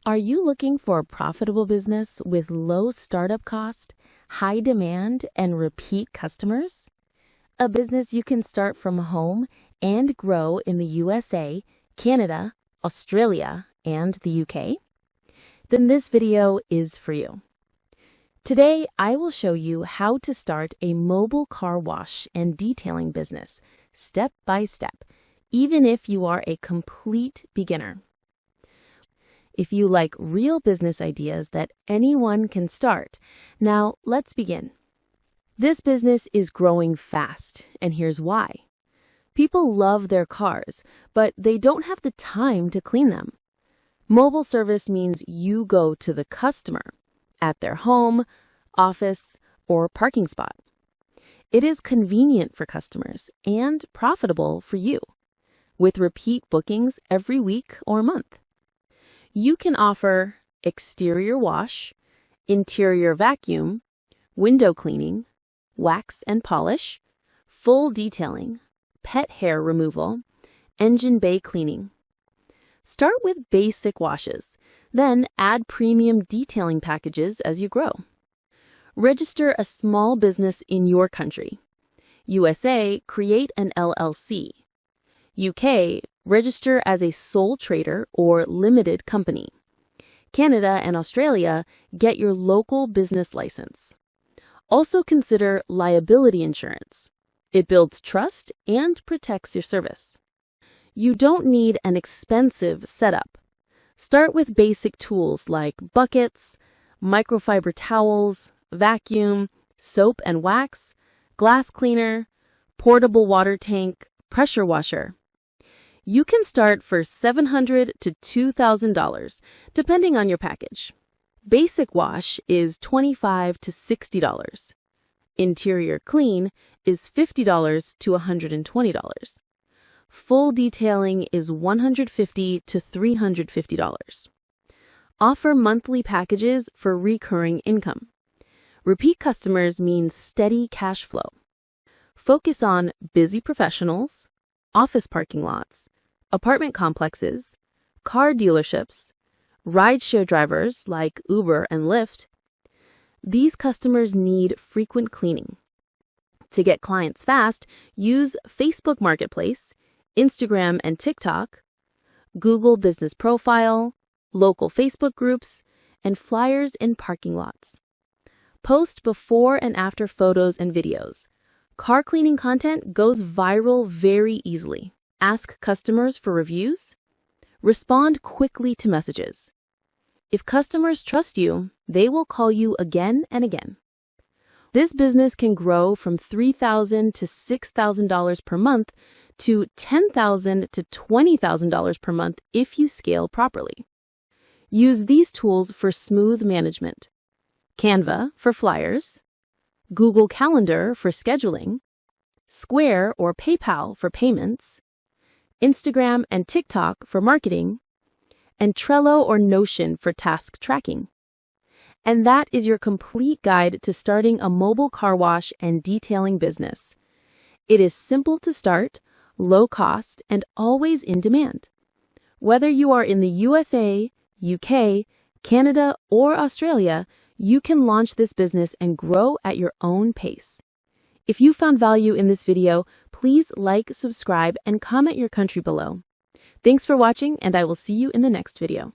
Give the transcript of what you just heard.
Are you looking for a profitable business with low startup cost, high demand, and repeat customers? A business you can start from home and grow in the USA, Canada, Australia, and the UK? Then this video is for you. Today, I will show you how to start a mobile car wash and detailing business step by step, even if you are a complete beginner. If you like real business ideas that anyone can start, now let's begin. This business is growing fast, and here's why. People love their cars, but they don't have the time to clean them. Mobile service means you go to the customer at their home, office, or parking spot. It is convenient for customers and profitable for you, with repeat bookings every week or month. You can offer exterior wash, interior vacuum, window cleaning, wax and polish, full detailing, pet hair removal, engine bay cleaning. Start with basic washes, then add premium detailing packages as you grow. Register a small business in your country. USA, create an LLC. UK, register as a sole trader or limited company. Canada and Australia, get your local business license. Also consider liability insurance. It builds trust and protects your service. You don't need an expensive setup. Start with basic tools like buckets, microfiber towels, vacuum, soap and wax, glass cleaner, portable water tank, pressure washer. You can start for $700 to $2,000, depending on your package. Basic wash is $25 to $60. Interior clean is $50 to $120. Full detailing is $150 to $350. Offer monthly packages for recurring income. Repeat customers mean steady cash flow. Focus on busy professionals, office parking lots, apartment complexes, car dealerships, rideshare drivers like Uber and Lyft. These customers need frequent cleaning. To get clients fast, use Facebook Marketplace, Instagram and TikTok, Google Business Profile, local Facebook groups, and flyers in parking lots. Post before and after photos and videos. Car cleaning content goes viral very easily. Ask customers for reviews. Respond quickly to messages. If customers trust you, they will call you again and again. This business can grow from $3,000 to $6,000 per month to $10,000 to $20,000 per month if you scale properly. Use these tools for smooth management. Canva for flyers, Google Calendar for scheduling, Square or PayPal for payments, Instagram and TikTok for marketing, and Trello or Notion for task tracking. And that is your complete guide to starting a mobile car wash and detailing business. It is simple to start, low cost, and always in demand. Whether you are in the USA, UK, Canada, or Australia, you can launch this business and grow at your own pace. If you found value in this video, please like, subscribe, and comment your country below. Thanks for watching, and I will see you in the next video.